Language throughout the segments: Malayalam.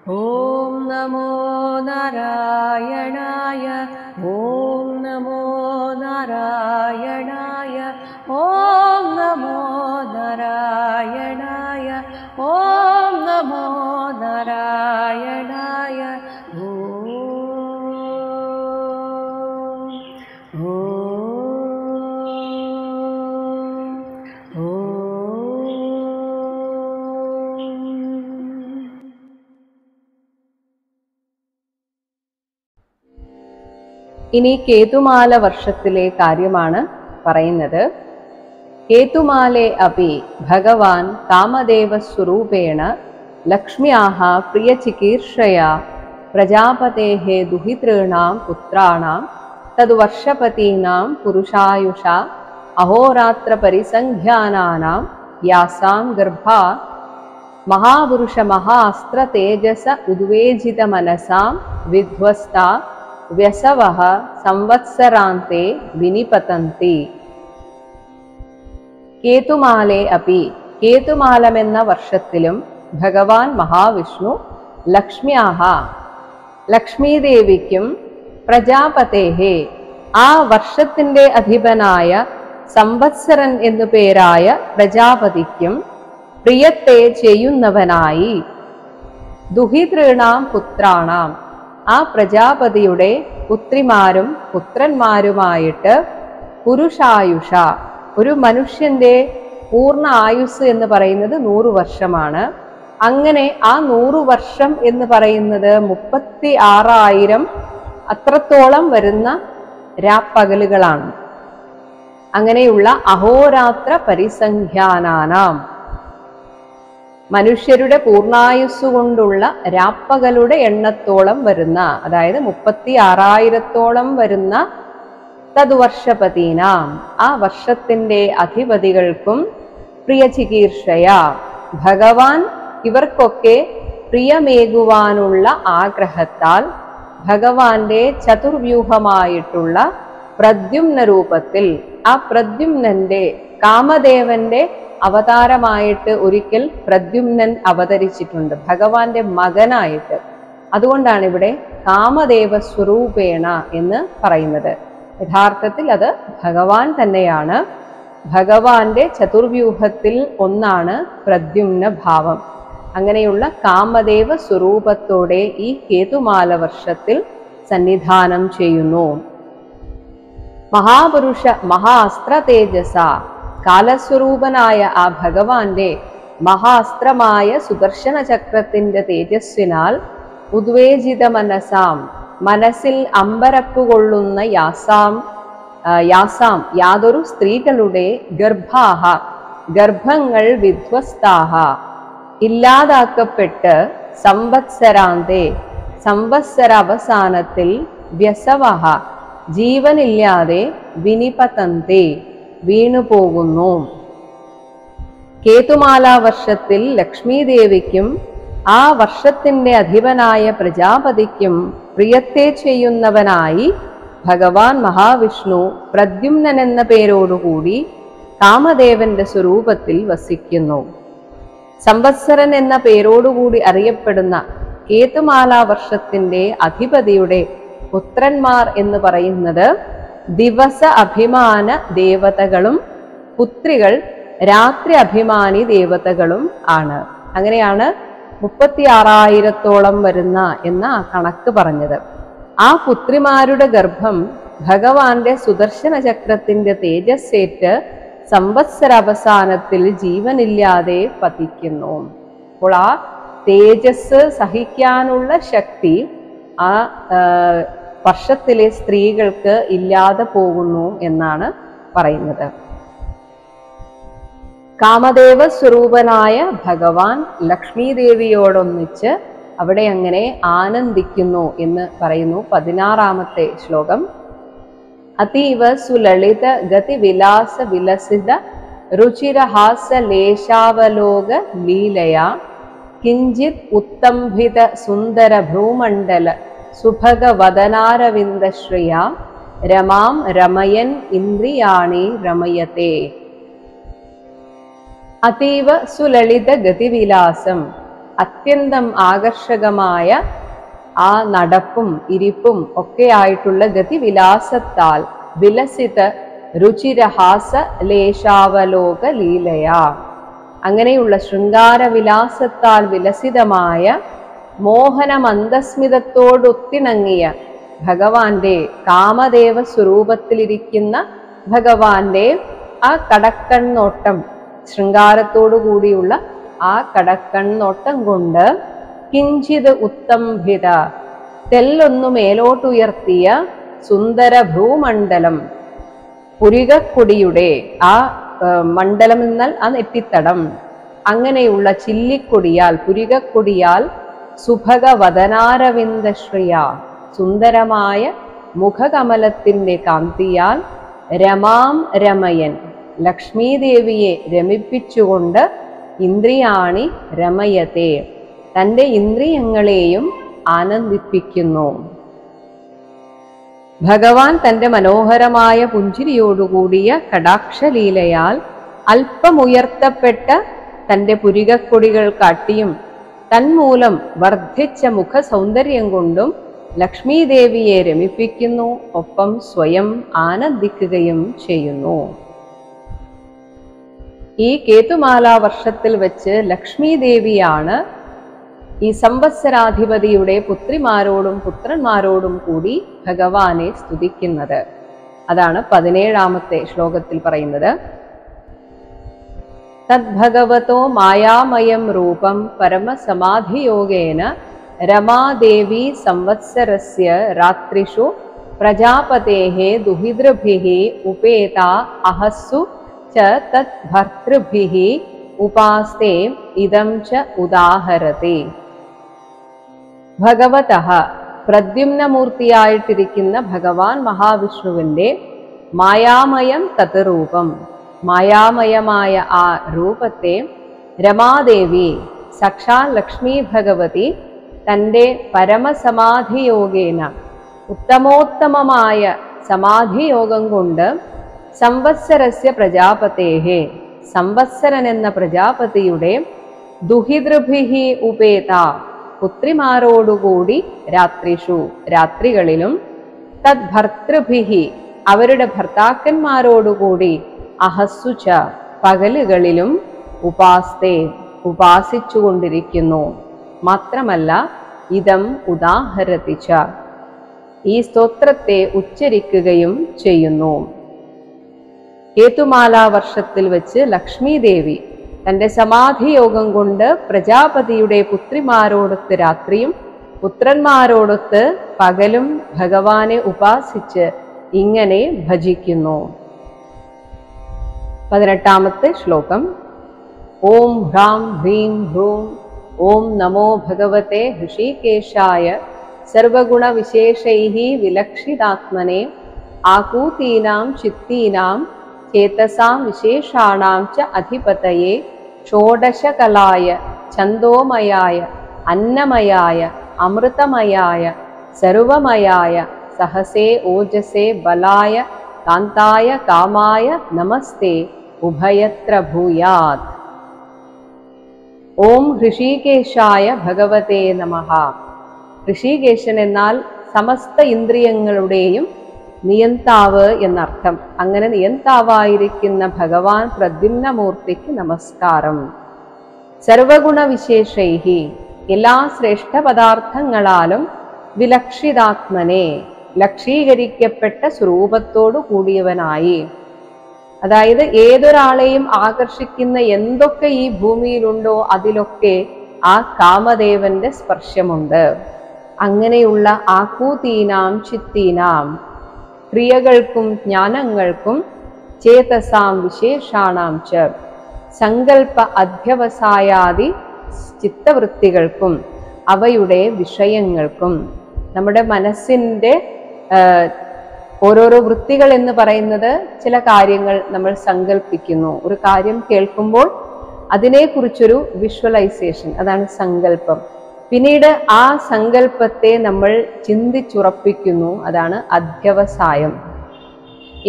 ॐ नमो नारायणाय ॐ नमो नारायणाय ॐ नमो नारायणाय ॐ नमो नारायणाय ഇനി കേതുമാല വർഷത്തിലെ കാര്യമാണ് പറയുന്നത്. കേതുമാലേ അപി ഭഗവാൻ കാമദേവസ്വരൂപേണ ലക്ഷ്മ്യാഃ പ്രിയചികീർഷയാ പ്രജാപതേഃ ദുഹിതॄണാം പുത്രാണാം തദ്വർഷപതീനാം പുരുഷായുഷാ അഹോരാത്രപരിസംഖ്യാനാനാം യാസാം ഗർഭാ മഹാപുരുഷ മഹാസ്ത്ര തേജസ ഉദ്വേജിതമനസാം വിധ്വസ്താ വ്യസവഃ സംവത്സരാന്തെ വിനിപതന്തി. കേതുമാലേ അപി കേതുമാലമെന്ന വർഷത്തിലും ഭഗവാൻ മഹാവിഷ്ണു ലക്ഷ്മ്യാഃ ലക്ഷ്മീദേവിക്കും പ്രജാപതേഹേ ആ വർഷത്തിന്റെ അധിപനായ സംവത്സരൻ എന്നു പേരായ പ്രജാപതിക്കും പ്രിയത്തെ ചെയ്യുന്നവനായി ദുഹിതॄണാം പുത്രാണാം ആ പ്രജാപതിയുടെ പുത്രിമാരും പുത്രന്മാരുമായിട്ട് പുരുഷായുഷ ഒരു മനുഷ്യന്റെ പൂർണ്ണ ആയുസ് എന്ന് പറയുന്നത് 100 വർഷമാണ്. അങ്ങനെ ആ 100 വർഷം എന്ന് പറയുന്നത് 36,000 അത്രത്തോളം വരുന്ന രാപ്പകലുകളാണ്. അങ്ങനെയുള്ള അഹോരാത്ര പരിസംഖ്യാനാനാം മനുഷ്യരുടെ പൂർണ്ണായുസ്സുകൊണ്ടുള്ള രാപ്പകലുടെ എണ്ണത്തോളം വരുന്ന, അതായത് 36,000 വരുന്ന തദ്വർഷപതീനാം ആ വർഷത്തിന്റെ അധിപതികൾക്കും പ്രിയചികീർഷയ ഭഗവാൻ ഇവർക്കൊക്കെ പ്രിയമേകുവാനുള്ള ആഗ്രഹത്താൽ ഭഗവാന്റെ ചതുർവ്യൂഹമായിട്ടുള്ള പ്രദ്യുമ്ന രൂപത്തിൽ ആ പ്രദ്യുമ്നന്റെ കാമദേവന്റെ അവതാരമായിട്ട് ഒരിക്കൽ പ്രദ്യുമ്നൻ അവതരിച്ചിട്ടുണ്ട്, ഭഗവാന്റെ മകനായിട്ട്. അതുകൊണ്ടാണ് ഇവിടെ കാമദേവ സ്വരൂപേണ എന്ന് പറയുന്നത്. യഥാർത്ഥത്തിൽ അത് ഭഗവാൻ തന്നെയാണ്. ഭഗവാന്റെ ചതുർവ്യൂഹത്തിൽ ഒന്നാണ് പ്രദ്യുമ്ന ഭാവം. അങ്ങനെയുള്ള കാമദേവ സ്വരൂപത്തോടെ ഈ കേതുമാല വർഷത്തിൽ സന്നിധാനം ചെയ്യുന്നു. മഹാപുരുഷ മഹാസ്ത്ര തേജസ കാലസ്വരൂപനായ ആ ഭഗവാന്റെ മഹാസ്ത്രമായ സുദർശന ചക്രത്തിന്റെ തേജസ്സിനാൽ ഉദ്വേജിത മനസാം മനസ്സിൽ അമ്പരപ്പുകൊള്ളുന്ന യാസാം യാതൊരു സ്ത്രീകളുടെ ഗർഭാഹ ഗർഭങ്ങൾ വിധ്വസ്താഹ ഇല്ലാതാക്കപ്പെട്ട് സംവത്സരാന്തേ സംവത്സര അവസാനത്തിൽ വ്യസവഹ ജീവനില്ലാതെ വിനിപതന്തേ വീണുപോകുന്നു. കേതുമാലാ വർഷത്തിൽ ലക്ഷ്മീദേവിക്കും ആ വർഷത്തിന്റെ അധിപനായ പ്രജാപതിക്കും പ്രിയത്തെ ചെയ്യുന്നവനായി ഭഗവാൻ മഹാവിഷ്ണു പ്രദ്യുമ്നൻ എന്ന പേരോടുകൂടി കാമദേവന്റെ സ്വരൂപത്തിൽ വസിക്കുന്നു. സംവത്സരൻ എന്ന പേരോടുകൂടി അറിയപ്പെടുന്ന കേതുമാലാ വർഷത്തിന്റെ അധിപതിയുടെ പുത്രന്മാർ എന്ന് പറയുന്നത് ദിവസ അഭിമാന ദേവതകളും പുത്രികൾ രാത്രി അഭിമാനി ദേവതകളും ആണ്. അങ്ങനെയാണ് 36,000 വരുന്ന എന്ന കണക്ക് പറഞ്ഞത്. ആ പുത്രിമാരുടെ ഗർഭം ഭഗവാന്റെ സുദർശന ചക്രത്തിന്റെ തേജസ്സേറ്റ് സംവത്സര അവസാനത്തിൽ ജീവനില്ലാതെ പതിക്കുന്നു. അപ്പോൾ ആ തേജസ് സഹിക്കാനുള്ള ശക്തി ആ വർഷത്തിലെ സ്ത്രീകൾക്ക് ഇല്ലാതെ പോകുന്നു എന്നാണ് പറയുന്നത്. കാമദേവ സ്വരൂപനായ ഭഗവാൻ ലക്ഷ്മീദേവിയോടൊന്നിച്ച് അവിടെ അങ്ങനെ ആനന്ദിക്കുന്നു എന്ന് പറയുന്നു. 16ാമത്തെ ശ്ലോകം. അതീവ സുലളിത ഗതി വിലാസ വിലസിത രുചിരഹാസ ലേശാവലോക ലീലയാ കിഞ്ചിത് ഉത്തംഭിത സുന്ദര ഭ്രൂമണ്ഡല സുഭഗവദനാരവിന്ദശ്രിയ രമാം രമയൻ ഇന്ദ്രിയാണി രമയത്തെ. അതീവ സുലളിത ഗതിവിലാസം, അത്യന്തം ആകർഷകമായ ആ നടപ്പും ഇരിപ്പും ഒക്കെയായിട്ടുള്ള ഗതിവിലാസത്താൽ വിലസിത രുചിരഹാസ ലേശാവലോക ലീലയാ, അങ്ങനെയുള്ള ശൃംഗാരവിലാസത്താൽ വിലസിതമായ മോഹനമന്ദസ്മിതത്തോടൊത്തിണങ്ങിയ ഭഗവാന്റെ കാമദേവ സ്വരൂപത്തിലിരിക്കുന്ന ഭഗവാന്റെ ആ കടക്കണ്ണോട്ടം, ശൃംഗാരത്തോടു കൂടിയുള്ള ആ കടക്കണ്ണോട്ടം കൊണ്ട് കിഞ്ചിത് ഉത്തംഭിത, തെല്ലൊന്നു മേലോട്ടുയർത്തിയ സുന്ദര ഭ്രൂമണ്ഡലം, പുരികക്കൊടിയുടെ ആ മണ്ഡലം എന്നാൽ ആ നെറ്റിത്തടം, അങ്ങനെയുള്ള ചില്ലിക്കൊടിയാൽ പുരികക്കൊടിയാൽ സുഭഗവദനാരവിന്ദശ്രിയ, സുന്ദരമായ മുഖകമലത്തിന്റെ കാന്തിയാൽ രമാം രമയൻ, ലക്ഷ്മീദേവിയെ രമിപ്പിച്ചുകൊണ്ട് ഇന്ദ്രിയാണി രമയത്തെ, തൻ്റെ ഇന്ദ്രിയങ്ങളെയും ആനന്ദിപ്പിക്കുന്നു. ഭഗവാൻ തൻ്റെ മനോഹരമായ പുഞ്ചിരിയോടുകൂടിയ കടാക്ഷലീലയാൽ അല്പമുയർത്തപ്പെട്ട തൻ്റെ പുരികക്കൊടികൾ കാട്ടിയും തന്മൂലം വർദ്ധിച്ച മുഖ സൗന്ദര്യം കൊണ്ടും ലക്ഷ്മീദേവിയെ രമിപ്പിക്കുന്നു, ഒപ്പം സ്വയം ആനന്ദിക്കുകയും ചെയ്യുന്നു. ഈ കേതുമാലാ വർഷത്തിൽ വെച്ച് ലക്ഷ്മീദേവിയാണ് ഈ സംവത്സരാധിപതിയുടെ പുത്രിമാരോടും പുത്രന്മാരോടും കൂടി ഭഗവാനെ സ്തുതിക്കുന്നത്. അതാണ് 17ാമത്തെ ശ്ലോകത്തിൽ പറയുന്നത്. തദ്ഭഗവതോ മായാമയം രൂപം പരമസമാധിയോഗേന രമാദേവി സംവത്സരസ്യ രാത്രിഷു പ്രജാപതേഃ ദുഹിതൃഭിഃ ഉപേത അഹസ്സു ച തദ്ഭർതൃഭിഃ ഉപാസ്തേ ഇദം ച ഉദാഹരതി. ഭഗവതഃ, പ്രദ്യുമ്നമൂർത്തിയായിട്ടിരിക്കുന്ന ഭഗവാൻ മഹാവിഷ്ണുവിൻ്റെ മായാമയം തത് രൂപം, മായാമയമായ ആ രൂപത്തെ രമാദേവി, സാക്ഷാൽ ലക്ഷ്മീ ഭഗവതി തൻ്റെ പരമസമാധിയോഗേന, ഉത്തമോത്തമമായ സമാധിയോഗം കൊണ്ട് സംവത്സരസ്യ പ്രജാപതേഃ, സംവത്സരൻ എന്ന പ്രജാപതിയുടെ ദുഹിതൃഭിഃ ഉപേത, പുത്രിമാരോടുകൂടി രാത്രിഷു, രാത്രികളിലും തദ്ഭർതൃഭിഃ, അവരുടെ ഭർത്താക്കന്മാരോടുകൂടി അഹസ്സുച, പകലുകളിലും ഉപാസ്തേ, ഉപാസിച്ചുകൊണ്ടിരിക്കുന്നു. മാത്രമല്ല ഇദം ഉദാഹരതി ച, ഈ സ്തോത്രത്തെ ഉച്ചരിക്കുകയും ചെയ്യുന്നു. കേതുമാലാ വർഷത്തിൽ വെച്ച് ലക്ഷ്മീദേവി തൻ്റെ സമാധിയോഗം കൊണ്ട് പ്രജാപതിയുടെ പുത്രിമാരോടൊത്ത് രാത്രിയും പുത്രന്മാരോടൊത്ത് പകലും ഭഗവാനെ ഉപാസിച്ച് ഇങ്ങനെ ഭജിക്കുന്നു. 18ാമത്തെ ശ്ലോകം. ഓം ഹ്രാം ഹ്രീം ഹ്രൂം ഓം നമോ ഭഗവത്തെ ഹൃഷീകേശായ സർവഗുണവിശേഷൈഃ വിലക്ഷിതാത്മനെ ആകൂതീനാം ചിത്തീനാം ചേതസാം വിശേഷാണാം ച അധിപതയേ ഷോഡശകലായ ഛന്ദോമയായ അന്നമയായ അമൃതമയായ സർവമയായ സഹസേ ഓജസേ ബലായ കാന്തായ കാമായ നമസ്തേ ഉഭയത്ര ഭൂയാത്. ഓം ഹൃഷീകേശായ ഭഗവതേ നമഃ. ഹൃഷീകേശൻ എന്നാൽ സമസ്ത ഇന്ദ്രിയങ്ങളുടെയും നിയന്താവ് എന്നർത്ഥം. അങ്ങനെ നിയന്താവായിരിക്കുന്ന ഭഗവാൻ പ്രദ്യുമ്നമൂർത്തിക്ക് നമസ്കാരം. സർവഗുണവിശേഷൈഃ, എല്ലാ ശ്രേഷ്ഠ പദാർത്ഥങ്ങളാലും വിലക്ഷിതാത്മനെ, ലക്ഷീകരിക്കപ്പെട്ട സ്വരൂപത്തോടു കൂടിയവനായി, അതായത് ഏതൊരാളെയും ആകർഷിക്കുന്ന എന്തൊക്കെ ഈ ഭൂമിയിലുണ്ടോ അതിലൊക്കെ ആ കാമദേവന്റെ സ്പർശമുണ്ട്. അങ്ങനെയുള്ള ആകൂതീനാം ചിത്തീനാം, ക്രിയകൾക്കും ജ്ഞാനങ്ങൾക്കും ചേതസാം വിശേഷാണാം ച, സങ്കല്പ അധ്യവസായാദി ചിത്തവൃത്തികൾക്കും അവയുടെ വിഷയങ്ങൾക്കും. നമ്മുടെ മനസ്സിൻ്റെ ഓരോരോ വൃത്തികൾ എന്ന് പറയുന്നത് ചില കാര്യങ്ങൾ നമ്മൾ സങ്കല്പിക്കുന്നു. ഒരു കാര്യം കേൾക്കുമ്പോൾ അതിനെക്കുറിച്ചൊരു വിഷ്വലൈസേഷൻ, അതാണ് സങ്കല്പം. പിന്നീട് ആ സങ്കല്പത്തെ നമ്മൾ ചിന്തിച്ചുറപ്പിക്കുന്നു, അതാണ് അധ്യവസായം.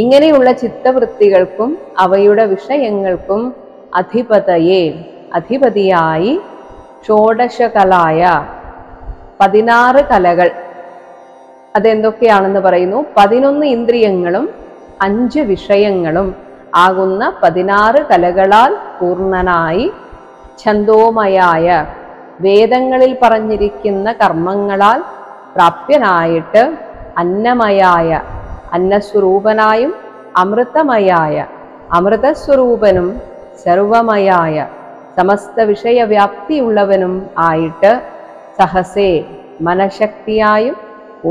ഇങ്ങനെയുള്ള ഷോഡശകലായ 16 കലകൾ. അതെന്തൊക്കെയാണെന്ന് പറയുന്നു. 11 ഇന്ദ്രിയങ്ങളും 5 വിഷയങ്ങളും ആകുന്ന 16 കലകളാൽ പൂർണ്ണനായി, ഛന്ദോമയായ വേദങ്ങളിൽ പറഞ്ഞിരിക്കുന്ന കർമ്മങ്ങളാൽ പ്രാപ്യനായിട്ട്, അന്നമയായ അന്നസ്വരൂപനായും, അമൃതമയായ അമൃതസ്വരൂപനും, സർവമയായ സമസ്ത വിഷയവ്യാപ്തിയുള്ളവനും ആയിട്ട്, സഹസേ മനഃശക്തിയായും,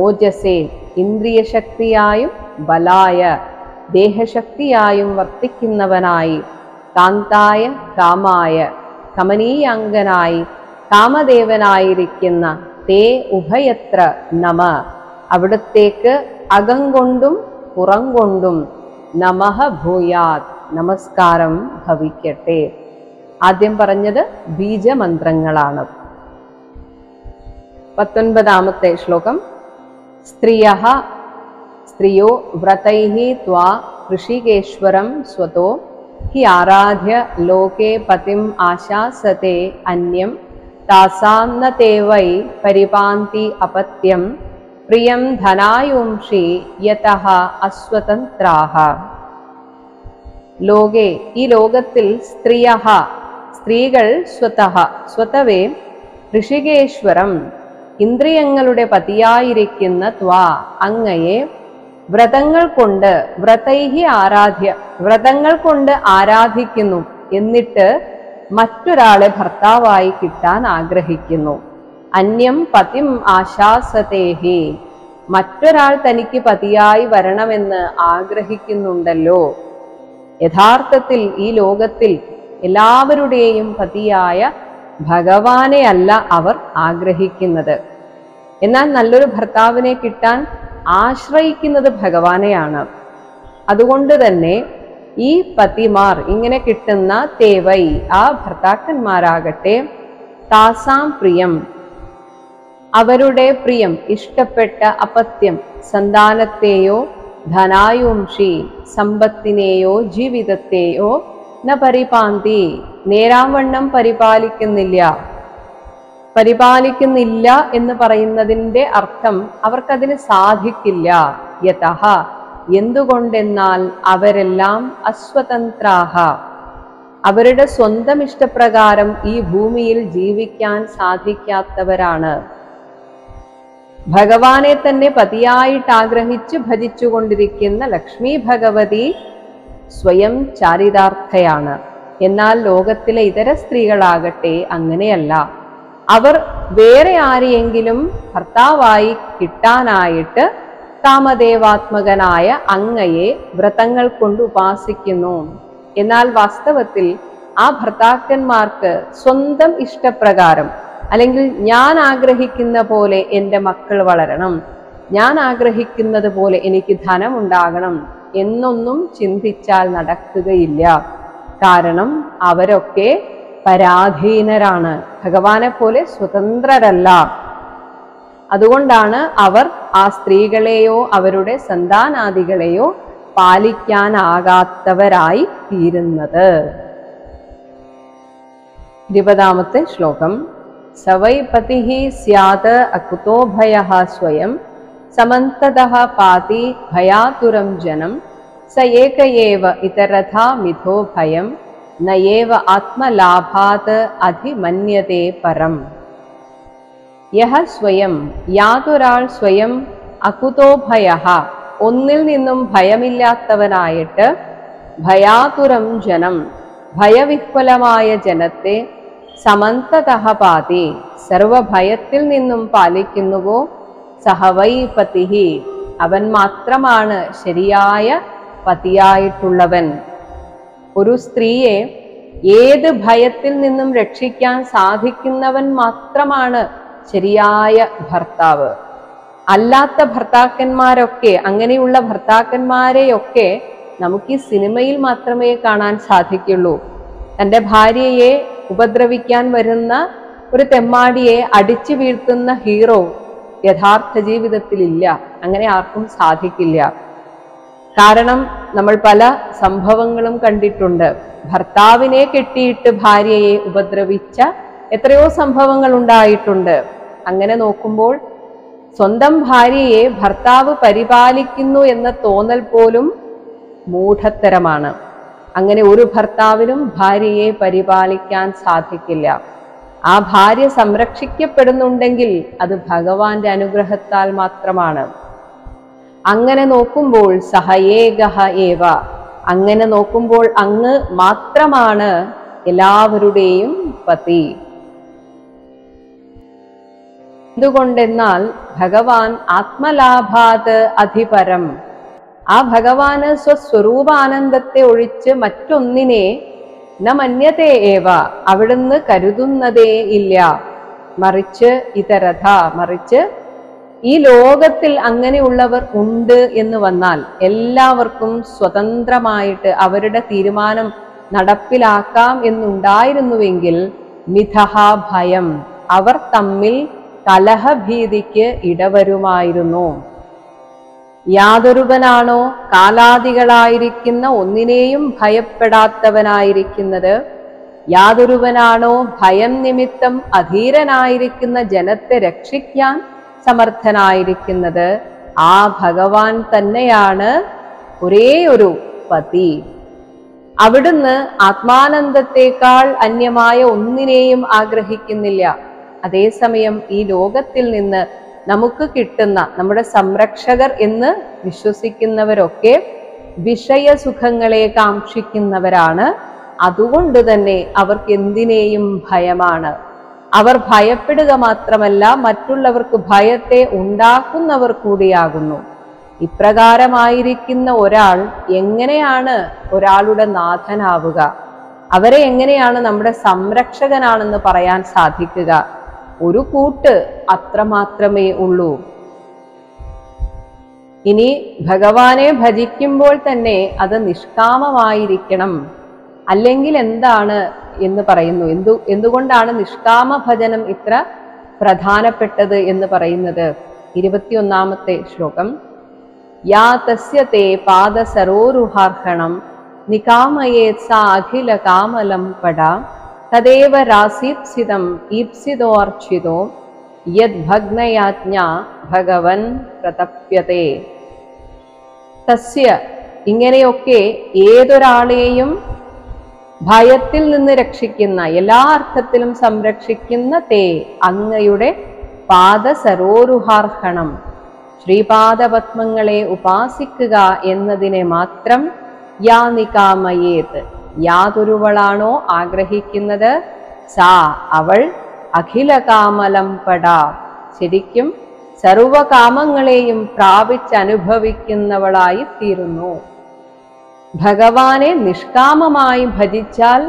ഓജസേ ഇന്ദ്രിയശക്തിയായും, ബലായ ദേഹശക്തിയായും വർത്തിക്കുന്നവനായി, കാന്തായ കാമായ കമനീയാംഗനായി കാമദേവനായിരിക്കുന്ന തേ ഉഭയത്ര നമ, അവിടത്തേക്ക് അകം കൊണ്ടും പുറം കൊണ്ടും നമഃ ഭൂയാത് നമസ്കാരം ഭവിക്കട്ടെ. ആദ്യം പറഞ്ഞത് ബീജമന്ത്രങ്ങളാണ്. 19ാമത്തെ ശ്ലോകം. സ്ത്രിയഃ സ്ത്രിയോ വ്രതൈഃ ത്വാ ഋഷികേശ്വരം സ്വതോ ഹി ആരാധ്യ ലോകേ പതിം ആശാസത്തെ അന്യം താസാം ന തേ വൈ പരിപാന്തി അപത്യം പ്രിയം ധനായുംഷി യതഃ അസ്വതന്ത്രാഃ. ലോകേ ഈ ലോകത്തിൽ സ്ത്രീയഃ സ്ത്രീകൾ സ്വതഃ സ്വതവേ ഋഷികേശ്വരം ഇന്ദ്രിയങ്ങളുടെ പതിയായിരിക്കുന്ന ത്വാ അങ്ങയെ വ്രതങ്ങൾ കൊണ്ട് വ്രതൈഹി ആരാധ്യ വ്രതങ്ങൾ കൊണ്ട് ആരാധിക്കുന്നു, എന്നിട്ട് മറ്റൊരാളെ ഭർത്താവായി കിട്ടാൻ ആഗ്രഹിക്കുന്നു. അന്യം പതിം ആശാസതേഹി മറ്റൊരാൾ തനിക്ക് പതിയായി വരണമെന്ന് ആഗ്രഹിക്കുന്നുണ്ടല്ലോ. യഥാർത്ഥത്തിൽ ഈ ലോകത്തിൽ എല്ലാവരുടെയും പതിയായ ഭഗവാനെ അല്ല അവർ ആഗ്രഹിക്കുന്നത്. എന്നാൽ നല്ലൊരു ഭർത്താവിനെ കിട്ടാൻ ആശ്രയിക്കുന്നത് ഭഗവാനെയാണ്. അതുകൊണ്ട് തന്നെ ഈ പതിമാർ ഇങ്ങനെ കിട്ടുന്ന തേവൈ ആ ഭർത്താക്കന്മാരാകട്ടെ, താസാം പ്രിയം അവരുടെ പ്രിയം ഇഷ്ടപ്പെട്ട അപത്യം സന്താനത്തെയോ ധനായുംഷി സമ്പത്തിനെയോ ജീവിതത്തെയോ ന പരിപാന്തി നേരാവണ്ണം പരിപാലിക്കുന്നില്ല എന്ന് പറയുന്നതിൻ്റെ അർത്ഥം അവർക്കതിന് സാധിക്കില്ല. യതഃ എന്തുകൊണ്ടെന്നാൽ അവരെല്ലാം അസ്വതന്ത്രാഃ അവരുടെ സ്വന്തം ഇഷ്ടപ്രകാരം ഈ ഭൂമിയിൽ ജീവിക്കാൻ സാധിക്കാത്തവരാണ്. ഭഗവാനെ തന്നെ പതിയായിട്ട് ആഗ്രഹിച്ച് ഭജിച്ചുകൊണ്ടിരിക്കുന്ന ലക്ഷ്മി ഭഗവതി സ്വയം ചാരിതാർത്ഥയാണ്. എന്നാൽ ലോകത്തിലെ ഇതര സ്ത്രീകളാകട്ടെ അങ്ങനെയല്ല. അവർ വേറെ ആരെയെങ്കിലും ഭർത്താവായി കിട്ടാനായിട്ട് കാമദേവാത്മകനായ അങ്ങയെ വ്രതങ്ങൾ കൊണ്ട് ഉപാസിക്കുന്നു. എന്നാൽ വാസ്തവത്തിൽ ആ ഭർത്താക്കന്മാർക്ക് സ്വന്തം ഇഷ്ടപ്രകാരം, അല്ലെങ്കിൽ ഞാൻ ആഗ്രഹിക്കുന്ന പോലെ എൻ്റെ മക്കൾ വളരണം, ഞാൻ ആഗ്രഹിക്കുന്നത് പോലെ എനിക്ക് ധനം ഉണ്ടാകണം എന്നൊന്നും ചിന്തിച്ചാൽ നടക്കുകയില്ല. കാരണം അവരൊക്കെ പരാധീനരാണ്, ഭഗവാനെ പോലെ സ്വതന്ത്രരല്ല. അതുകൊണ്ടാണ് അവർ ആ സ്ത്രീകളെയോ അവരുടെ സന്താനാദികളെയോ പാലിക്കാനാകാത്തവരായി തീരുന്നത്. 20ാമത്തെ ശ്ലോകം. സവൈ പതിഃ സ്യാത് അകുതോ ഭയഃ സ്വയം സമന്തതഃ പാതി ഭയാതുരം ജനം സ ഏക ഏവ ഇതരഥാ മിഥോ ഭയം നയേവ ആത്മലാഭാത് അധിമന്യതേ പരം. യഹ സ്വയം യാതൊരാൾ സ്വയം അകുതോ ഭയഃ ഒന്നിൽ നിന്നും ഭയമില്ലാത്തവനായിട്ട് ഭയാതുരം ജനം ഭയവിഹ്വലമായ ജനത്തെ സമന്തതഃ പാതി സർവഭയത്തിൽ നിന്നും പാലിക്കുന്നുവോ സഹവൈ പതിഃ അവൻ മാത്രമാണ് ശരിയായ പതിയായിട്ടുള്ളവൻ. ഒരു സ്ത്രീയെ ഏത് ഭയത്തിൽ നിന്നും രക്ഷിക്കാൻ സാധിക്കുന്നവൻ മാത്രമാണ് ശരിയായ ഭർത്താവ്. അല്ലാത്ത ഭർത്താക്കന്മാരൊക്കെ, അങ്ങനെയുള്ള ഭർത്താക്കന്മാരെയൊക്കെ നമുക്ക് ഈ സിനിമയിൽ മാത്രമേ കാണാൻ സാധിക്കുള്ളൂ. തൻ്റെ ഭാര്യയെ ഉപദ്രവിക്കാൻ വരുന്ന ഒരു തെമ്മാടിയെ അടിച്ചു വീഴ്ത്തുന്ന ഹീറോ യഥാർത്ഥ ജീവിതത്തിലില്ല. അങ്ങനെ ആർക്കും സാധിക്കില്ല. കാരണം നമ്മൾ പല സംഭവങ്ങളും കണ്ടിട്ടുണ്ട്. ഭർത്താവിനെ കെട്ടിയിട്ട് ഭാര്യയെ ഉപദ്രവിച്ച എത്രയോ സംഭവങ്ങൾ ഉണ്ടായിട്ടുണ്ട്. അങ്ങനെ നോക്കുമ്പോൾ സ്വന്തം ഭാര്യയെ ഭർത്താവ് പരിപാലിക്കുന്നു എന്ന തോന്നൽ പോലും മൂഢത്തരമാണ്. അങ്ങനെ ഒരു ഭർത്താവിനും ഭാര്യയെ പരിപാലിക്കാൻ സാധിക്കില്ല. ആ ഭാര്യ സംരക്ഷിക്കപ്പെടുന്നുണ്ടെങ്കിൽ അത് ഭഗവാന്റെ അനുഗ്രഹത്താൽ മാത്രമാണ്. അങ്ങനെ നോക്കുമ്പോൾ സഹയേകഃ ഏവ, അങ്ങനെ നോക്കുമ്പോൾ അങ്ങ് മാത്രമാണ് എല്ലാവരുടെയും പതി. എന്തുകൊണ്ടെന്നാൽ ഭഗവാൻ ആത്മലാഭാത് അധിപരം. ആ ഭഗവാന് സ്വസ്വരൂപാനന്ദത്തെ ഒഴിച്ച് മറ്റൊന്നിനെ ന മന്യതേ ഏവ, അവിടുന്ന് കരുതുന്നതേ ഇല്ല. മറിച്ച് ഇതരഥ, മറിച്ച് ഈ ലോകത്തിൽ അങ്ങനെയുള്ളവർ ഉണ്ട് എന്ന് വന്നാൽ എല്ലാവർക്കും സ്വതന്ത്രമായിട്ട് അവരുടെ തീരുമാനം നടപ്പിലാക്കാം എന്നുണ്ടായിരുന്നുവെങ്കിൽ മിഥഹ ഭയം, അവർ തമ്മിൽ കലഹഭീതിക്ക് ഇടവരുമായിരുന്നു. യാതൊരുവനാണോ കാലാദികളായിരിക്കുന്ന ഒന്നിനെയും ഭയപ്പെടാത്തവനായിരിക്കുന്നത്, യാതൊരുവനാണോ ഭയം നിമിത്തം അധീരനായിരിക്കുന്ന ജനത്തെ രക്ഷിക്കാൻ സമർത്ഥനായിരിക്കുന്നത്, ആ ഭഗവാൻ തന്നെയാണ് ഒരേ ഒരു പതി. അവിടുന്ന് ആത്മാനന്ദത്തെക്കാൾ അന്യമായ ഒന്നിനെയും ആഗ്രഹിക്കുന്നില്ല. അതേസമയം ഈ ലോകത്തിൽ നിന്ന് നമുക്ക് കിട്ടുന്ന നമ്മുടെ സംരക്ഷകർ എന്ന് വിശ്വസിക്കുന്നവരൊക്കെ വിഷയസുഖങ്ങളെ കാക്ഷിക്കുന്നവരാണ്. അതുകൊണ്ട് തന്നെ അവർക്ക് എന്തിനേയും ഭയമാണ്. അവർ ഭയപ്പെടുക മാത്രമല്ല, മറ്റുള്ളവർക്ക് ഭയത്തെ ഉണ്ടാക്കുന്നവർ കൂടിയാകുന്നു. ഇപ്രകാരമായിരിക്കുന്ന ഒരാൾ എങ്ങനെയാണ് ഒരാളുടെ നാഥനാവുക? അവരെ എങ്ങനെയാണ് നമ്മുടെ സംരക്ഷകനാണെന്ന് പറയാൻ സാധിക്കുക? ഒരു കൂട്ട് അത്രമാത്രമേ ഉള്ളൂ. ഇനി ഭഗവാനെ ഭജിക്കുമ്പോൾ തന്നെ അത് നിഷ്കാമമായിരിക്കണം. അല്ലെങ്കിൽ എന്താണ് എന്ന് പറയുന്നു. എന്തുകൊണ്ടാണ് നിഷ്കാമ ഭജനം ഇത്ര പ്രധാനപ്പെട്ടത് എന്ന് പറയുന്നത്? 21ാമത്തെ ശ്ലോകം. യാ തസ്യ തേ പാദസരോരുഹാർഹണം നികാമയേത് സാ അഖില കാമലം പടാ തദേവ രാസീപ്സിതം ഈപ്സിതോ അർച്ചിതോ യത് ഭഗ്നയാജ്ഞാ ഭഗവൻ പ്രതപ്യതേ. തസ്യ, ഇങ്ങനെയൊക്കെ ഏതൊരാളെയും ഭയത്തിൽ നിന്ന് രക്ഷിക്കുന്ന, എല്ലാ അർത്ഥത്തിലും സംരക്ഷിക്കുന്ന തേ, അങ്ങയുടെ പാദസരോരുഹാർഹണം, ശ്രീപാദപത്മങ്ങളെ ഉപാസിക്കുക എന്നതിനെ മാത്രം യാ നികാമയേത്, യാതൊരുവളാണോ ആഗ്രഹിക്കുന്നത്, സാ, അവൾ അഖില കാമലം പടാ, ശരിക്കും സർവകാമങ്ങളെയും പ്രാപിച്ചനുഭവിക്കുന്നവളായി തീരുന്നു. ഭഗവാനെ നിഷ്കാമമായി ഭജിച്ചാൽ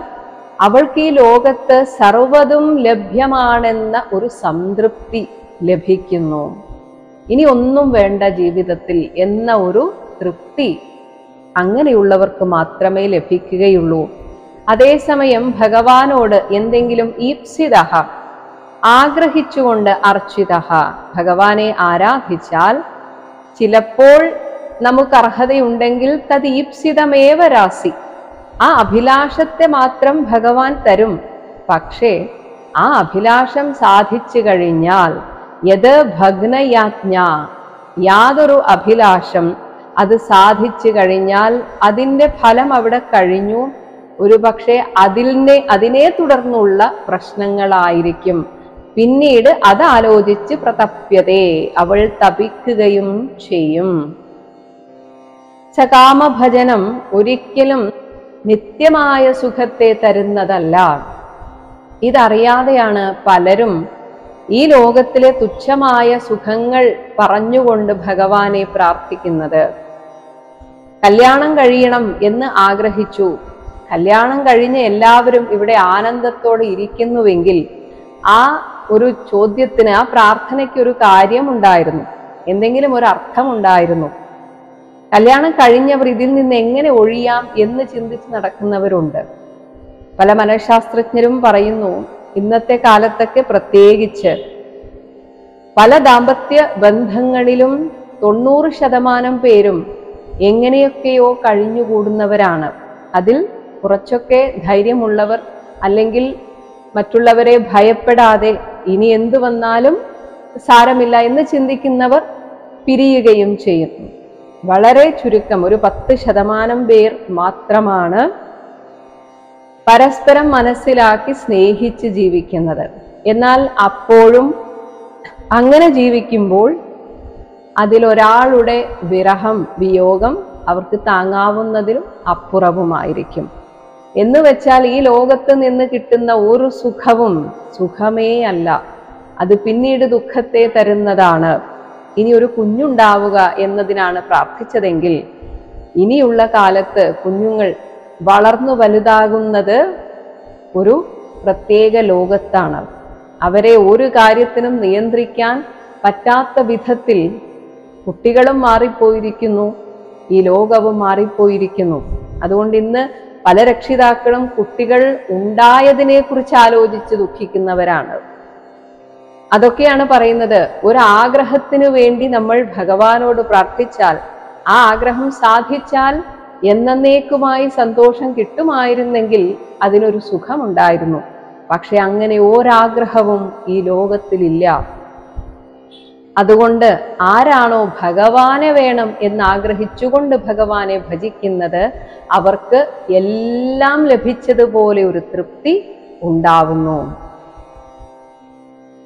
അവൾക്ക് ഈ ലോകത്ത് സർവ്വതും ലഭ്യമാണെന്ന ഒരു സംതൃപ്തി ലഭിക്കുന്നു. ഇനി ഒന്നും വേണ്ട ജീവിതത്തിൽ എന്ന ഒരു തൃപ്തി അങ്ങനെയുള്ളവർക്ക് മാത്രമേ ലഭിക്കുകയുള്ളൂ. അതേസമയം ഭഗവാനോട് എന്തെങ്കിലും ഈപ്സിതഃ, ആഗ്രഹിച്ചുകൊണ്ട് അർച്ചിതഃ, ഭഗവാനെ ആരാധിച്ചാൽ ചിലപ്പോൾ നമുക്ക് അർഹതയുണ്ടെങ്കിൽ തത് ഈപ്സിതമേവ രാസി, ആ അഭിലാഷത്തെ മാത്രം ഭഗവാൻ തരും. പക്ഷേ ആ അഭിലാഷം സാധിച്ചു കഴിഞ്ഞാൽ യത് ഭഗ്നയാജ്ഞ, യാതൊരു അഭിലാഷം അത് സാധിച്ചു കഴിഞ്ഞാൽ അതിൻ്റെ ഫലം അവിടെ കഴിഞ്ഞു. ഒരു പക്ഷേ അതിനെ തുടർന്നുള്ള പ്രശ്നങ്ങളായിരിക്കും. പിന്നീട് അത് ആലോചിച്ച് പ്രതപ്യതേ, അവൾ തപിക്കുകയും ചെയ്യും. സകാമഭജനം ഒരിക്കലും നിത്യമായ സുഖത്തെ തരുന്നതല്ല. ഇതറിയാതെയാണ് പലരും ഈ ലോകത്തിലെ തുച്ഛമായ സുഖങ്ങൾ പറഞ്ഞുകൊണ്ട് ഭഗവാനെ പ്രാർത്ഥിക്കുന്നത്. കല്യാണം കഴിയണം എന്ന് ആഗ്രഹിച്ചു, കല്യാണം കഴിഞ്ഞ് എല്ലാവരും ഇവിടെ ആനന്ദത്തോടെ ഇരിക്കുന്നുവെങ്കിൽ ആ ഒരു ചോദ്യത്തിന്, ആ പ്രാർത്ഥനയ്ക്ക് ഒരു കാര്യമുണ്ടായിരുന്നു, എന്തെങ്കിലും ഒരു അർത്ഥമുണ്ടായിരുന്നു. കല്യാണം കഴിഞ്ഞവർ ഇതിൽ നിന്ന് എങ്ങനെ ഒഴിയാം എന്ന് ചിന്തിച്ച് നടക്കുന്നവരുണ്ട്. പല മനഃശാസ്ത്രജ്ഞരും പറയുന്നു, ഇന്നത്തെ കാലത്തൊക്കെ പ്രത്യേകിച്ച് പല ദാമ്പത്യ ബന്ധങ്ങളിലും 90% പേരും എങ്ങനെയൊക്കെയോ കഴിഞ്ഞുകൂടുന്നവരാണ്. അതിൽ കുറച്ചൊക്കെ ധൈര്യമുള്ളവർ അല്ലെങ്കിൽ മറ്റുള്ളവരെ ഭയപ്പെടാതെ ഇനി എന്തു വന്നാലും സാരമില്ല എന്ന് ചിന്തിക്കുന്നവർ പിരിയുകയും ചെയ്യുന്നു. വളരെ ചുരുക്കം, ഒരു 10% പേർ മാത്രമാണ് പരസ്പരം മനസ്സിലാക്കി സ്നേഹിച്ച് ജീവിക്കുന്നത്. എന്നാൽ അപ്പോഴും അങ്ങനെ ജീവിക്കുമ്പോൾ അതിലൊരാളുടെ വിരഹം, വിയോഗം അവർക്ക് താങ്ങാവുന്നതിലും അപ്പുറവുമായിരിക്കും. എന്ന് വെച്ചാൽ ഈ ലോകത്ത് നിന്ന് കിട്ടുന്ന ഒരു സുഖവും സുഖമേ അല്ല, അത് പിന്നീട് ദുഃഖത്തെ തരുന്നതാണ്. ഇനി ഒരു കുഞ്ഞുണ്ടാവുക എന്നതിനാണ് പ്രാർത്ഥിച്ചതെങ്കിൽ ഇനിയുള്ള കാലത്ത് കുഞ്ഞുങ്ങൾ വളർന്നു വലുതാകുന്നത് ഒരു പ്രത്യേക ലോകത്താണ്. അവരെ ഒരു കാര്യത്തിനും നിയന്ത്രിക്കാൻ പറ്റാത്ത വിധത്തിൽ കുട്ടികളും മാറിപ്പോയിരിക്കുന്നു, ഈ ലോകവും മാറിപ്പോയിരിക്കുന്നു. അതുകൊണ്ട് ഇന്ന് പല രക്ഷിതാക്കളും കുട്ടികൾ ഉണ്ടായതിനെ കുറിച്ച് ആലോചിച്ച് ദുഃഖിക്കുന്നവരാണ്. അതൊക്കെയാണ് പറയുന്നത്, ഒരു ആഗ്രഹത്തിനു വേണ്ടി നമ്മൾ ഭഗവാനോട് പ്രാർത്ഥിച്ചാൽ, ആ ആഗ്രഹം സാധിച്ചാൽ എന്നേക്കുമായി സന്തോഷം കിട്ടുമായിരുന്നെങ്കിൽ അതിനൊരു സുഖമുണ്ടായിരുന്നു. പക്ഷെ അങ്ങനെ ഒരാഗ്രഹവും ഈ ലോകത്തിലില്ല. അതുകൊണ്ട് ആരാണോ ഭഗവാനെ വേണം എന്നാഗ്രഹിച്ചുകൊണ്ട് ഭഗവാനെ ഭജിക്കുന്നത്, അവർക്ക് എല്ലാം ലഭിച്ചതുപോലെ ഒരു തൃപ്തി ഉണ്ടാവുന്നു.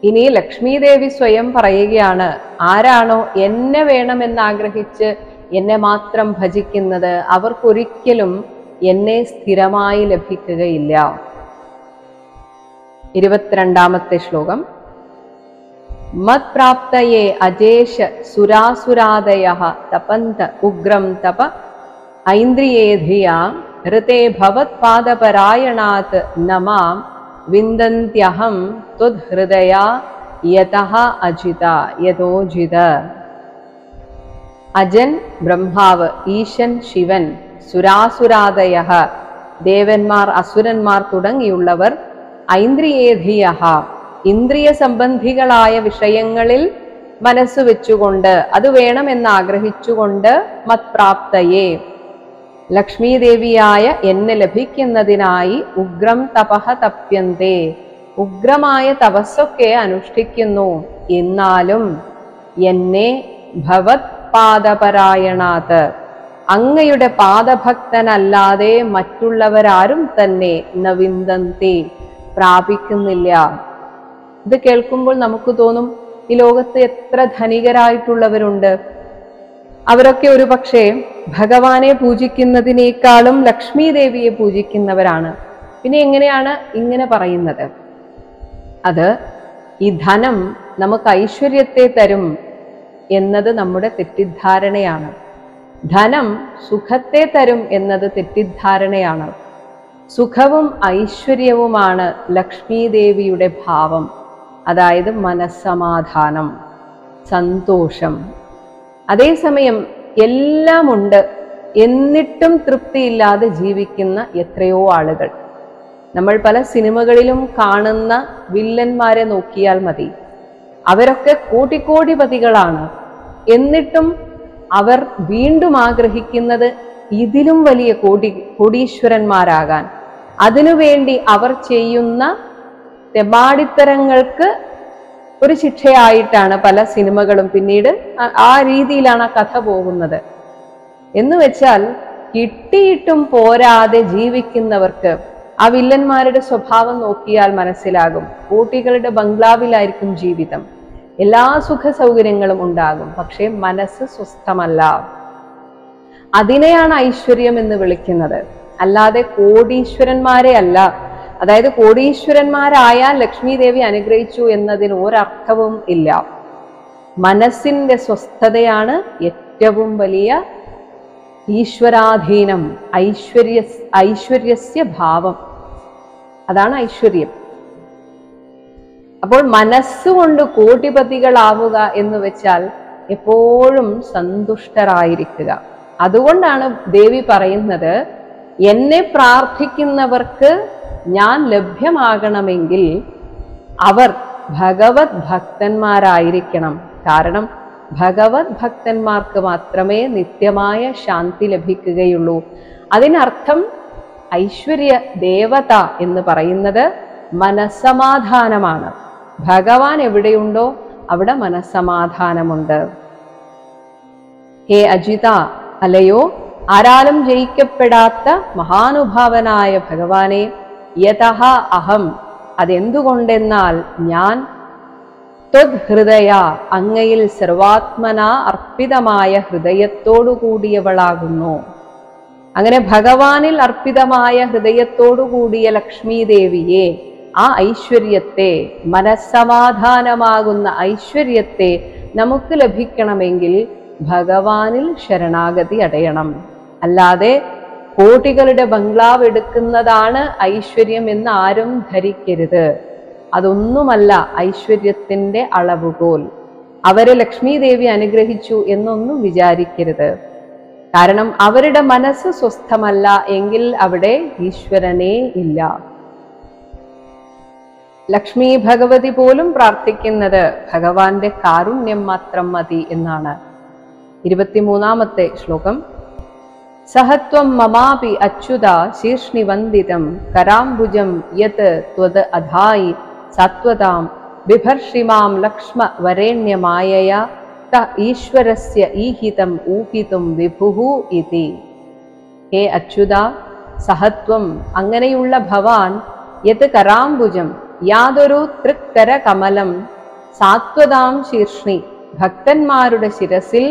ഇനി ലക്ഷ്മീദേവി സ്വയം പറയുകയാണ്, ആരാണോ എന്നെ വേണമെന്നാഗ്രഹിച്ച് എന്നെ മാത്രം ഭജിക്കുന്നത്, അവർക്കൊരിക്കലും എന്നെ സ്ഥിരമായി ലഭിക്കുകയില്ല. 22-ാമത്തെ ശ്ലോകം. മത് പ്രാപ്തയേ അജേഷ സുരാസുരാദയഃ തപന്ത ഉഗ്രം തപ ഐന്ദ്രിയേധിയ ഋതേ ഭവത് പാദപരായണാത് നമാം വിന്ദന്ത്യഹം ത്വദ്ഹൃദയ യതഃ അജിത യതോജിത. അജൻ ബ്രഹ്മാവ്, ഈശൻ ശിവൻ, സുരാസുരാദയഃ ദേവന്മാർ, അസുരന്മാർ തുടങ്ങിയുള്ളവർ, ഐന്ദ്രിയേധിയഃ ഇന്ദ്രിയ സംബന്ധികളായ വിഷയങ്ങളിൽ മനസ്സ് വെച്ചുകൊണ്ട് അത് വേണമെന്നാഗ്രഹിച്ചുകൊണ്ട് മത്പ്രാപ്തയെ ലക്ഷ്മീദേവിയായ എന്നെ ലഭിക്കുന്നതിനായി ഉഗ്രം തപഃ തപ്യന്തേ ഉഗ്രമായ തപസ്സൊക്കെ അനുഷ്ഠിക്കുന്നു. എന്നാലും എന്നെ ഭവത് പാദപരായണാത് അങ്ങയുടെ പാദഭക്തനല്ലാതെ മറ്റുള്ളവരാരും തന്നെ നവിന്ദന്തി പ്രാപിക്കുന്നില്ല. ഇത് കേൾക്കുമ്പോൾ നമുക്ക് തോന്നും, ഈ ലോകത്ത് എത്ര ധനികരായിട്ടുള്ളവരുണ്ട്, അവരൊക്കെ ഒരു പക്ഷേ ഭഗവാനെ പൂജിക്കുന്നതിനേക്കാളും ലക്ഷ്മി ദേവിയെ പൂജിക്കുന്നവരാണ്. പിന്നെ എങ്ങനെയാണ് ഇങ്ങനെ പറയുന്നത്? അത് ഈ ധനം നമുക്ക് ഐശ്വര്യത്തെ തരും എന്നത് നമ്മുടെ തെറ്റിദ്ധാരണയാണ്. ധനം സുഖത്തെ തരും എന്നത് തെറ്റിദ്ധാരണയാണ്. സുഖവും ഐശ്വര്യവുമാണ് ലക്ഷ്മി ദേവിയുടെ ഭാവം. അതായത് മനസ്സമാധാനം, സന്തോഷം. അതേസമയം എല്ലാം ഉണ്ട് എന്നിട്ടും തൃപ്തിയില്ലാതെ ജീവിക്കുന്ന എത്രയോ ആളുകൾ. നമ്മൾ പല സിനിമകളിലും കാണുന്ന വില്ലന്മാരെ നോക്കിയാൽ മതി. അവരൊക്കെ കോടികോടിപതികളാണ്. എന്നിട്ടും അവർ വീണ്ടും ആഗ്രഹിക്കുന്നത് ഇതിലും വലിയ കോടീശ്വരന്മാരാകാൻ. അതിനുവേണ്ടി അവർ ചെയ്യുന്ന തെമ്മാടിത്തരങ്ങൾക്ക് ഒരു ശിക്ഷയായിട്ടാണ് പല സിനിമകളും പിന്നീട് ആ രീതിയിലാണ് ആ കഥ പോകുന്നത്. എന്ന് വെച്ചാൽ കിട്ടിയിട്ടും പോരാതെ ജീവിക്കുന്നവർക്ക് ആ വില്ലന്മാരുടെ സ്വഭാവം നോക്കിയാൽ മനസ്സിലാകും. കോടികളുടെ ബംഗ്ലാവിലായിരിക്കും ജീവിതം, എല്ലാ സുഖ സൗകര്യങ്ങളും ഉണ്ടാകും, പക്ഷെ മനസ്സ് സ്വസ്ഥമല്ല. അതിനെയാണ് ഐശ്വര്യം എന്ന് വിളിക്കുന്നത്, അല്ലാതെ കോടീശ്വരന്മാരെ അല്ല. അതായത് കോടീശ്വരന്മാരായാൽ ലക്ഷ്മി ദേവി അനുഗ്രഹിച്ചു എന്നതിന് ഒരർത്ഥവും ഇല്ല. മനസ്സിന്റെ സ്വസ്ഥതയാണ് ഏറ്റവും വലിയ ഈശ്വരാധീനം, ഐശ്വര്യസ്യ ഭാവം. അതാണ് ഐശ്വര്യം. അപ്പോൾ മനസ്സുകൊണ്ട് കോടിപതികളാവുക എന്ന് വെച്ചാൽ എപ്പോഴും സന്തുഷ്ടരായിരിക്കുക. അതുകൊണ്ടാണ് ദേവി പറയുന്നത്, എന്നെ പ്രാർത്ഥിക്കുന്നവർക്ക് ഞാൻ ലഭ്യമാകണമെങ്കിൽ അവർ ഭഗവത് ഭക്തന്മാരായിരിക്കണം. കാരണം ഭഗവത് ഭക്തന്മാർക്ക് മാത്രമേ നിത്യമായ ശാന്തി ലഭിക്കുകയുള്ളൂ. അതിനർത്ഥം ഐശ്വര്യ ദേവത എന്ന് പറയുന്നത് മനസ്സമാധാനമാണ്. ഭഗവാൻ എവിടെയുണ്ടോ അവിടെ മനസ്സമാധാനമുണ്ട്. ഹേ അജിത, അലയോ ആരാലും ജയിക്കപ്പെടാത്ത മഹാനുഭാവനായ ഭഗവാനെ, യതഃ അഹം, അതെന്തുകൊണ്ടെന്നാൽ ഞാൻ, ത്വദ്ഹൃദയ, അങ്ങയിൽ സർവാത്മന അർപ്പിതമായ ഹൃദയത്തോടു കൂടിയവളാകുന്നു. അങ്ങനെ ഭഗവാനിൽ അർപ്പിതമായ ഹൃദയത്തോടു കൂടിയ ലക്ഷ്മി ദേവിയെ, ആ ഐശ്വര്യത്തെ, മനസ്സമാധാനമാകുന്ന ഐശ്വര്യത്തെ നമുക്ക് ലഭിക്കണമെങ്കിൽ ഭഗവാനിൽ ശരണാഗതി അടയണം. അല്ലാതെ കോടികളുടെ ബംഗ്ലാവ് എടുക്കുന്നതാണ് ഐശ്വര്യം എന്ന് ആരും ധരിക്കരുത്. അതൊന്നുമല്ല ഐശ്വര്യത്തിന്റെ അളവുകോൽ. അവരെ ലക്ഷ്മി ദേവി അനുഗ്രഹിച്ചു എന്നൊന്നും വിചാരിക്കരുത്. കാരണം അവരുടെ മനസ്സ് സ്വസ്ഥമല്ല എങ്കിൽ അവിടെ ഈശ്വരനേ ഇല്ല. ലക്ഷ്മി ഭഗവതി പോലും പ്രാർത്ഥിക്കുന്നത് ഭഗവാന്റെ കാരുണ്യം മാത്രം മതി എന്നാണ്. 23-ാമത്തെ ശ്ലോകം. സഹത്വം മമാപി അച്യുത ശീർഷ്ണി വന്ദിതം കരാംബുജം യത് ത്വത് അധായി സത്വതാം ബിഭർഷിമാം ലക്ഷ്മ വരേണ്യമായയ ത ഈശ്വരസ്യ ഈഹിതം ഊഹിതും വിഭുഹു ഇതി. ഹേ അച്യുത, സഹത്വം, അങ്ങനെയുള്ള ഭവാൻ, യത് കരാംബുജം, യാതൊരു തൃക്കര കമലം, സാത്വതാം ശീർഷ്ണി, ഭക്തന്മാരുടെ ശിരസിൽ,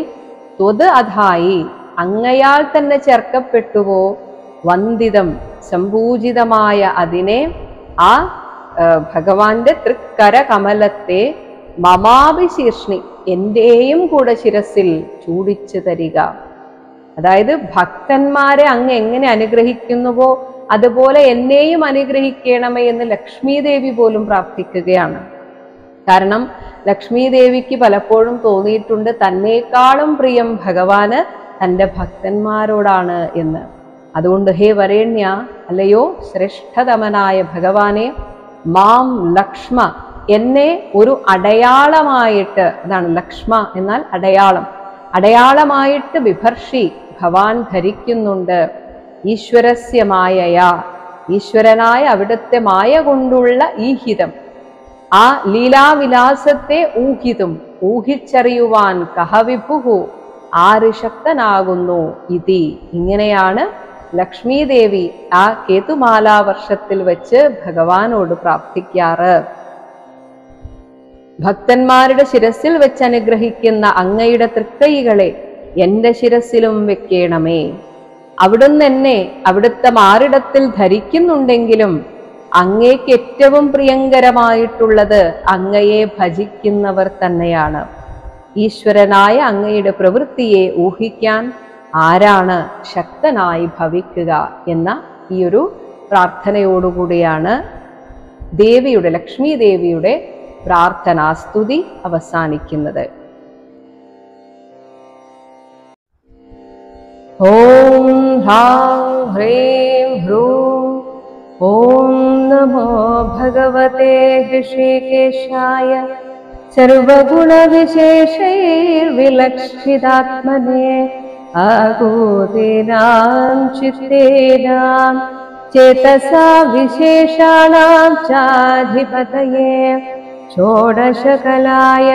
ത്വത് അധായി, അങ്ങയാൽ തന്നെ ചേർക്കപ്പെട്ടുവോ, വന്ദിതം, സംപൂജിതമായ അതിനെ, ആ ഭഗവാന്റെ തൃക്കര കമലത്തെ, മമാഭി ശീർഷ്ണി, എന്റെയും കൂടെ ശിരസിൽ ചൂടിച്ചു തരിക. അതായത് ഭക്തന്മാരെ അങ്ങ് എങ്ങനെ അനുഗ്രഹിക്കുന്നുവോ അതുപോലെ എന്നെയും അനുഗ്രഹിക്കണമേ എന്ന് ലക്ഷ്മി ദേവി പോലും പ്രാർത്ഥിക്കുകയാണ്. കാരണം ലക്ഷ്മി ദേവിക്ക് പലപ്പോഴും തോന്നിയിട്ടുണ്ട് തന്നേക്കാളും പ്രിയം ഭഗവാന് തൻ്റെ ഭക്തന്മാരോടാണ് എന്ന്. അതുകൊണ്ട് ഹേ വരേണ്യ, അല്ലയോ ശ്രേഷ്ഠതമനായ ഭഗവാനെ, മാം ലക്ഷ്മ, എന്നെ ഒരു അടയാളമായിട്ട്, അതാണ് ലക്ഷ്മ എന്നാൽ അടയാളം, അടയാളമായിട്ട് ബിഭർഷി, ഭവാൻ ധരിക്കുന്നുണ്ട്. ഈശ്വരസ്യ മായയാ, ഈശ്വരനായ അവിടുത്തെ മായ കൊണ്ടുള്ള ഈഹിതം, ആ ലീലാവിലാസത്തെ ഊഹിതും, ഊഹിച്ചറിയുവാൻ കഹ വിഭുഹു, ആര് ശക്തനാകുന്നു ഇതി. ഇങ്ങനെയാണ് ലക്ഷ്മി ദേവി ആ കേതുമാലാ വർഷത്തിൽ വെച്ച് ഭഗവാനോട് പ്രാർത്ഥിക്കാറ്. ഭക്തന്മാരുടെ ശിരസിൽ വെച്ച് അനുഗ്രഹിക്കുന്ന അങ്ങയുടെ തൃക്കൈകളെ എന്റെ ശിരസിലും വെക്കണമേ. അവിടുന്ന് എന്നെ അവിടുത്തെ മാറിടത്തിൽ ധരിക്കുന്നുണ്ടെങ്കിലും അങ്ങേക്ക് ഏറ്റവും പ്രിയങ്കരമായിട്ടുള്ളത് അങ്ങയെ ഭജിക്കുന്നവർ തന്നെയാണ്. ഈശ്വരനായ അങ്ങയുടെ പ്രവൃത്തിയെ ഊഹിക്കാൻ ആരാണ് ശക്തനായി ഭവിക്കുക എന്ന ഈ ഒരു പ്രാർത്ഥനയോടുകൂടിയാണ് ദേവിയുടെ, ലക്ഷ്മി ദേവിയുടെ പ്രാർത്ഥനാസ്തുതി അവസാനിക്കുന്നത്. ഓം ഹ്രാം ഹ്രീം ഹ്രൂം ഓം നമോ ഭഗവതേ ഹൃഷീകേശായ സർവഗുണവിശേഷൈർവിലക്ഷിതാത്മനെ ആകൂതേനാം ചിത്തേനാം ചേതസാ വിശേഷാണാം ചാധിപതയേ ഷോഡശകലായ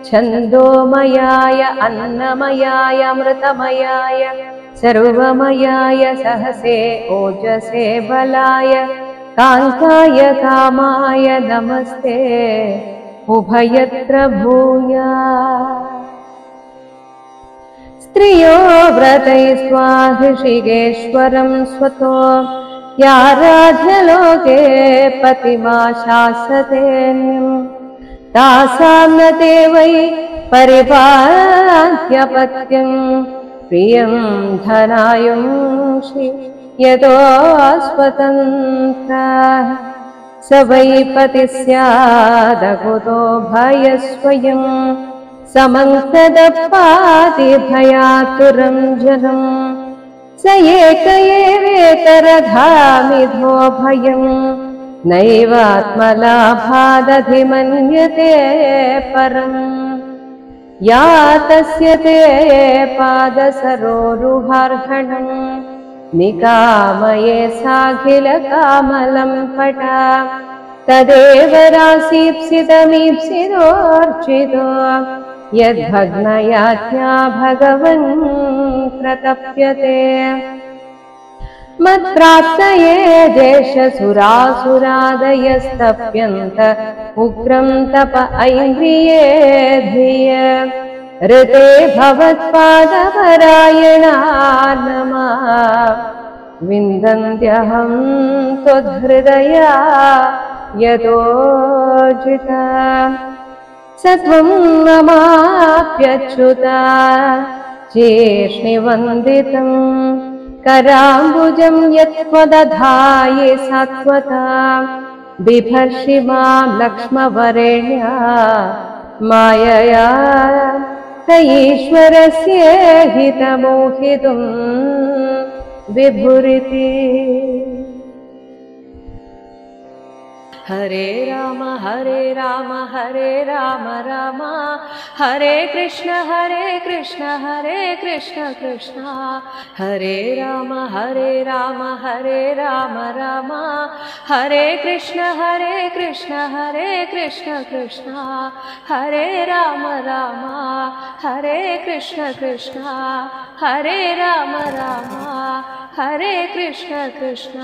ഛന്ദോമയായ അന്നമയായ അമൃതമയായ സർവമയായ സഹസേ ഓജസേ ബലായ കാന്തായ കാമായ നമസ്തേ ഉഭയത്ര ഭൂയാ. സ്ത്രിയോ വ്രതൈ സ്വാഹൃഷികേശ്വരം സ്വതോ യാരാധ്യലോകേ പതിമാ ശാസതേന്യം താസാം ന ദേവൈ പരിപാദ്യപത്യം പ്രിയം ധനായുംഷി യതോ സ്വതന്ത്രഃ സ വൈ പതി സ്യാദകുതോ ഭയസ്വയം സമന്തദപ്പാതി ഭയാതുരം ജനം സ ഏക ഏവേതരധാമിധോ ഭയം നൈവാത്മലാഭാദധിമന്യത്തെ പരം യാ തസ്യ തേ പാദസരോരുഹാർഹണം നികാമയേ സാഖില കാമലം പടാ तदेव रासीप्सितमीप्सितोर्चितो यद्भग्नयाज्ञा भगवन् प्रतप्यते मत्प्राप्तये देशसुरासुरादयस्तप्यन्त उग्रं तप ऐन्द्रिये धिय ऋते भवत्पादपरायणा नमः विन्दन्त्यहं त्वद्हृदया यतोजिता सत्वं ममाप्यच्युता चेष्णिवन्दितं कराम्बुजं यत्त्वदधाये सत्वता बिभर्षि मां लक्ष्मवरेण्या मायया स ईश्वरस्य हितमोहितुं विभुरिति। हरे राम हरे राम राम हरे कृष्ण कृष्ण कृष्ण हरे राम राम हरे कृष्ण कृष्ण कृष्ण हरे राम हरे कृष्ण कृष्ण हरे राम हरे कृष्ण कृष्ण